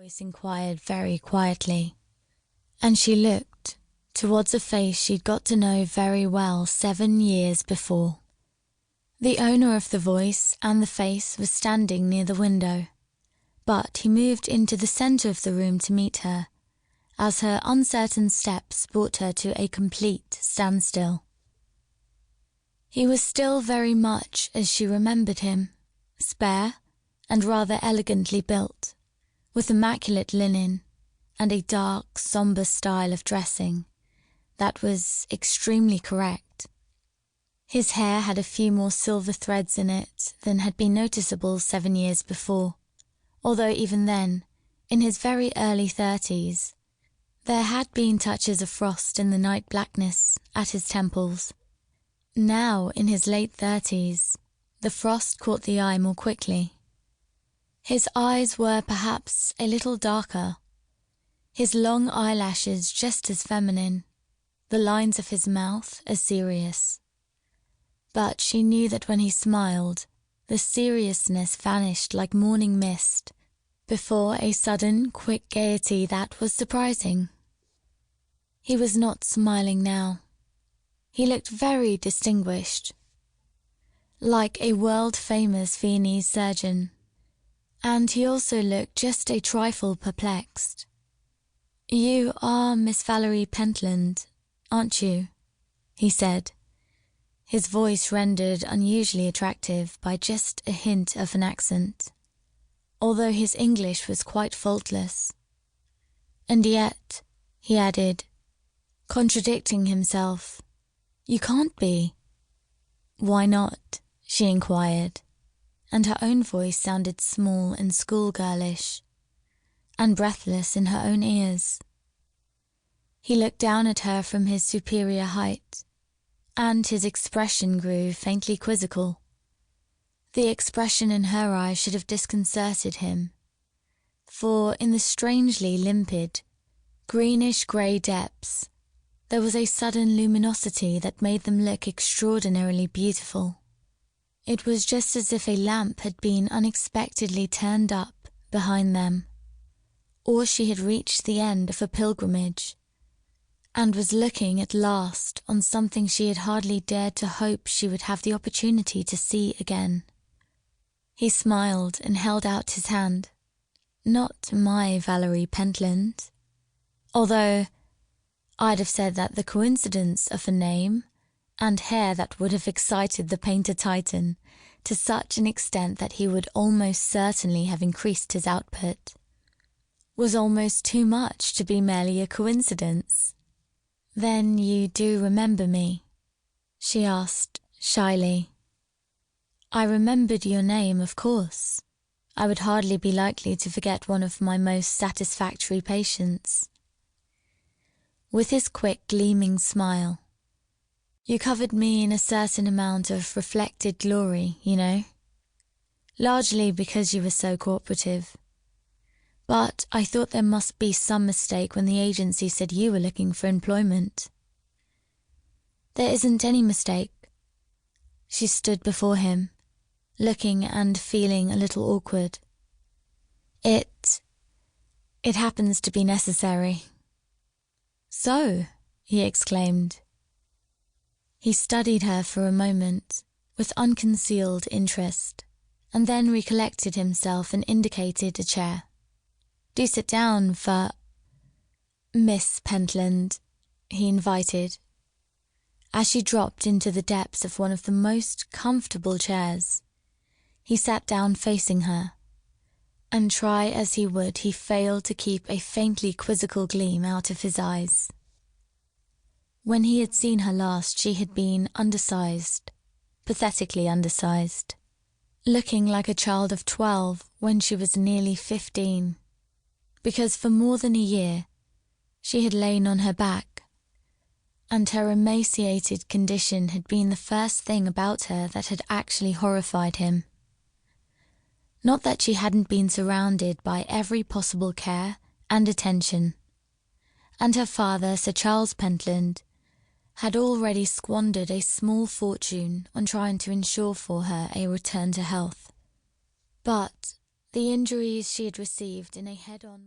voice inquired very quietly, and she looked towards a face she'd got to know very well 7 years before. The owner of the voice and the face was standing near the window, but he moved into the centre of the room to meet her, as her uncertain steps brought her to a complete standstill. He was still very much as she remembered him, spare and rather elegantly built, with immaculate linen and a dark, sombre style of dressing that was extremely correct. His hair had a few more silver threads in it than had been noticeable 7 years before, although even then, in his very early 30s, there had been touches of frost in the night blackness at his temples. Now, in his late 30s, the frost caught the eye more quickly. His eyes were perhaps a little darker, his long eyelashes just as feminine, the lines of his mouth as serious. But she knew that when he smiled, the seriousness vanished like morning mist, before a sudden, quick gaiety that was surprising. He was not smiling now. He looked very distinguished, like a world-famous Viennese surgeon, and he also looked just a trifle perplexed. "You are Miss Valerie Pentland, aren't you?" he said, his voice rendered unusually attractive by just a hint of an accent, although his English was quite faultless. "And yet," he added, contradicting himself, "you can't be." "Why not?" she inquired, and her own voice sounded small and schoolgirlish, and breathless in her own ears. He looked down at her from his superior height, and his expression grew faintly quizzical. The expression in her eyes should have disconcerted him, for in the strangely limpid, greenish-grey depths there was a sudden luminosity that made them look extraordinarily beautiful. It was just as if a lamp had been unexpectedly turned up behind them, or she had reached the end of a pilgrimage and was looking at last on something she had hardly dared to hope she would have the opportunity to see again. He smiled and held out his hand. "Not my Valerie Pentland, although I'd have said that the coincidence of a name and hair that would have excited the painter titan to such an extent that he would almost certainly have increased his output was almost too much to be merely a coincidence." "Then you do remember me?" she asked shyly. "I remembered your name, of course. I would hardly be likely to forget one of my most satisfactory patients." With his quick, gleaming smile, "You covered me in a certain amount of reflected glory, you know, largely because you were so cooperative. But I thought there must be some mistake when the agency said you were looking for employment." "There isn't any mistake." She stood before him, looking and feeling a little awkward. It happens to be necessary." "So," he exclaimed. He studied her for a moment with unconcealed interest, and then recollected himself and indicated a chair. "Do sit down for Miss Pentland," he invited, as she dropped into the depths of one of the most comfortable chairs. He sat down facing her, and try as he would, he failed to keep a faintly quizzical gleam out of his eyes. When he had seen her last, she had been undersized, pathetically undersized, looking like a child of 12 when she was nearly 15, because for more than a year she had lain on her back, and her emaciated condition had been the first thing about her that had actually horrified him. Not that she hadn't been surrounded by every possible care and attention, and her father, Sir Charles Pentland, had already squandered a small fortune on trying to ensure for her a return to health. But the injuries she had received in a head-on...